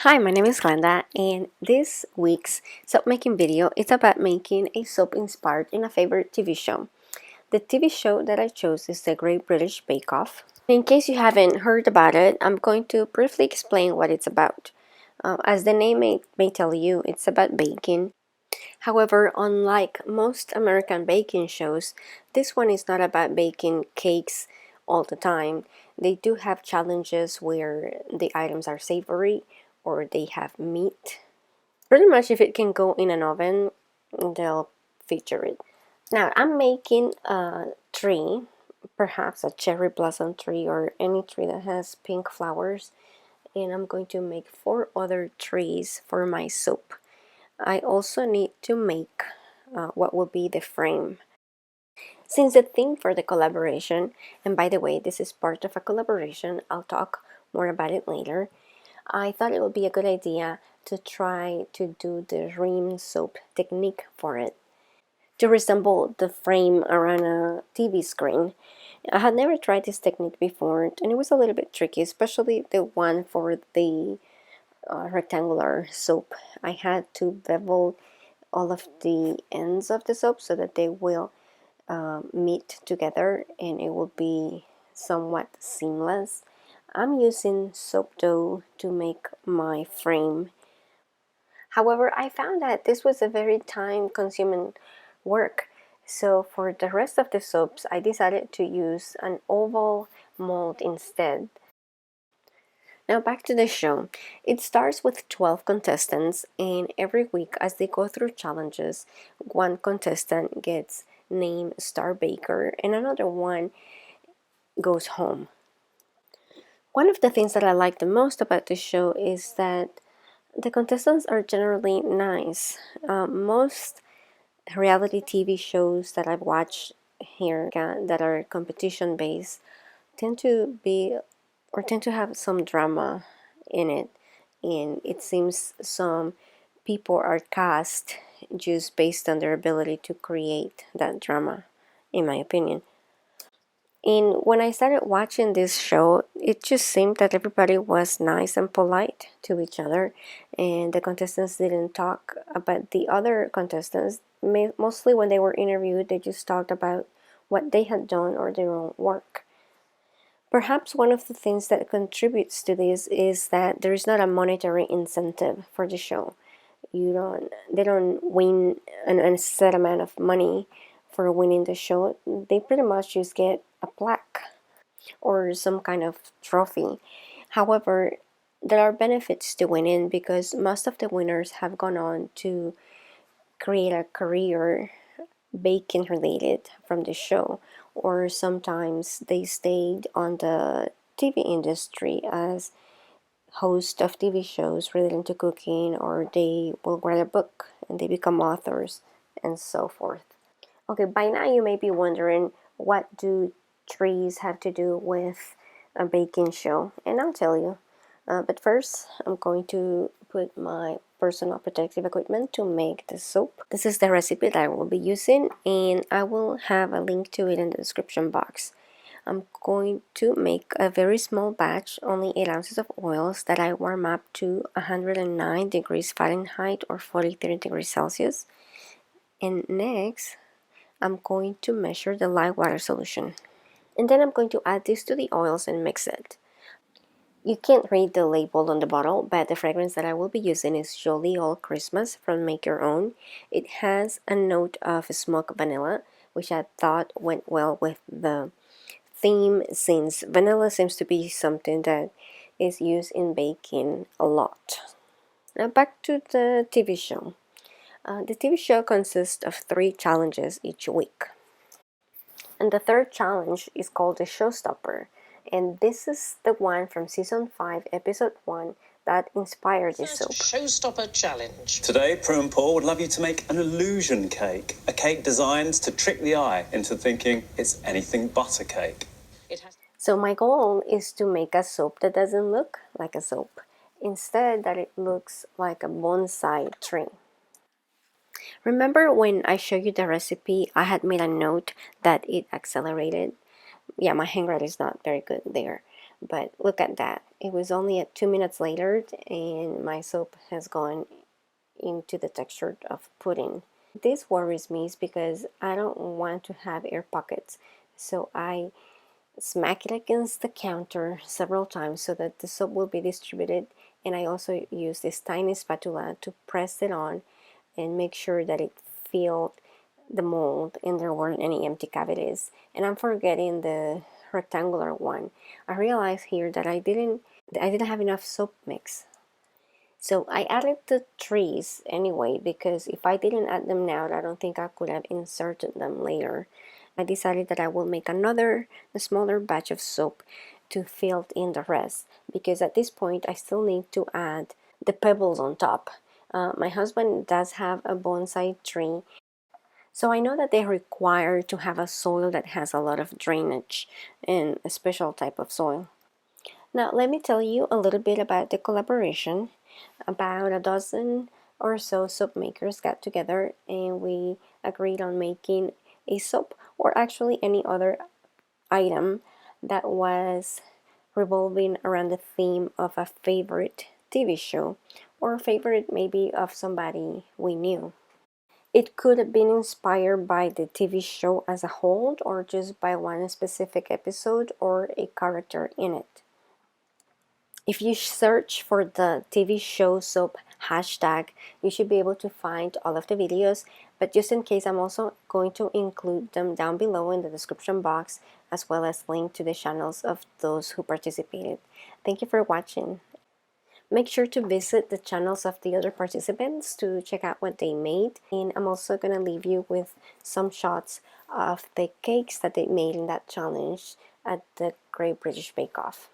Hi, my name is Glenda, and this week's soap making video is about making a soap inspired in a favorite TV show. The TV show that I chose is the Great British Bake Off. In case you haven't heard about it, I'm going to briefly explain what it's about. As the name may tell you, it's about baking. However, unlike most American baking shows, this one is not about baking cakes all the time. They do have challenges where the items are savory or they have meat. Pretty much if it can go in an oven, they'll feature it. Now I'm making a tree, perhaps a cherry blossom tree or any tree that has pink flowers, and I'm going to make 4 other trees for my soap. I also need to make what will be the frame. Since the theme for the collaboration, and by the way, this is part of a collaboration, I'll talk more about it later. I thought it would be a good idea to try to do the rim soap technique for it, to resemble the frame around a TV screen. I had never tried this technique before, and it was a little bit tricky, especially the one for the rectangular soap. I had to bevel all of the ends of the soap so that they will meet together and it will be somewhat seamless. I'm using soap dough to make my frame. However, I found that this was a very time consuming work. So for the rest of the soaps, I decided to use an oval mold instead. Now back to the show. It starts with 12 contestants, and every week as they go through challenges, one contestant gets named Star Baker and another one goes home. One of the things that I like the most about this show is that the contestants are generally nice. Most reality TV shows that I've watched here that are competition based tend to be or tend to have some drama in it, and it seems some people are cast just based on their ability to create that drama, in my opinion. And when I started watching this show, it just seemed that everybody was nice and polite to each other, and the contestants didn't talk about the other contestants. Mostly when they were interviewed, they just talked about what they had done or their own work. Perhaps one of the things that contributes to this is that there is not a monetary incentive for the show. They don't win a set amount of money for winning the show. They pretty much just get a plaque or some kind of trophy. However, there are benefits to winning because most of the winners have gone on to create a career baking related from the show, or sometimes they stayed on the TV industry as host of TV shows relating to cooking, or they will write a book and they become authors and so forth. Okay, by now you may be wondering, what do trees have to do with a baking show? And I'll tell you. But first, I'm going to put my personal protective equipment to make the soap. This is the recipe that I will be using, and I will have a link to it in the description box. I'm going to make a very small batch, only 8 ounces of oils that I warm up to 109 degrees Fahrenheit or 43 degrees Celsius. And next, I'm going to measure the lye water solution. And then I'm going to add this to the oils and mix it. You can't read the label on the bottle, but the fragrance that I will be using is Jolly All Christmas from Make Your Own. It has a note of smoked vanilla, which I thought went well with the theme, since vanilla seems to be something that is used in baking a lot. Now back to the TV show. The TV show consists of 3 challenges each week. And the third challenge is called the Showstopper. And this is the one from season 5, episode 1 that inspired this soap. Showstopper challenge. Today, Prue and Paul would love you to make an illusion cake. A cake designed to trick the eye into thinking it's anything but a cake. So my goal is to make a soap that doesn't look like a soap. Instead, that it looks like a bonsai tree. Remember when I showed you the recipe, I had made a note that it accelerated? Yeah, my handwriting is not very good there. But look at that. It was only at 2 minutes later and my soap has gone into the texture of pudding. This worries me is because I don't want to have air pockets. So I smack it against the counter several times so that the soap will be distributed, and I also use this tiny spatula to press it on and make sure that it filled the mold and there weren't any empty cavities. And I'm forgetting the rectangular one. I realized here that I didn't have enough soap mix. So I added the trees anyway, because if I didn't add them now, I don't think I could have inserted them later. I decided that I will make another smaller batch of soap to fill in the rest, because at this point I still need to add the pebbles on top. My husband does have a bonsai tree, so I know that they require to have a soil that has a lot of drainage and a special type of soil. Now let me tell you a little bit about the collaboration. About a dozen or so soap makers got together and we agreed on making a soap, or actually any other item that was revolving around the theme of a favorite TV show, or favorite maybe of somebody we knew. It could have been inspired by the TV show as a whole, or just by one specific episode or a character in it. If you search for the TV show soap hashtag, you should be able to find all of the videos. But just in case, I'm also going to include them down below in the description box, as well as link to the channels of those who participated. Thank you for watching. Make sure to visit the channels of the other participants to check out what they made. And I'm also going to leave you with some shots of the cakes that they made in that challenge at the Great British Bake Off.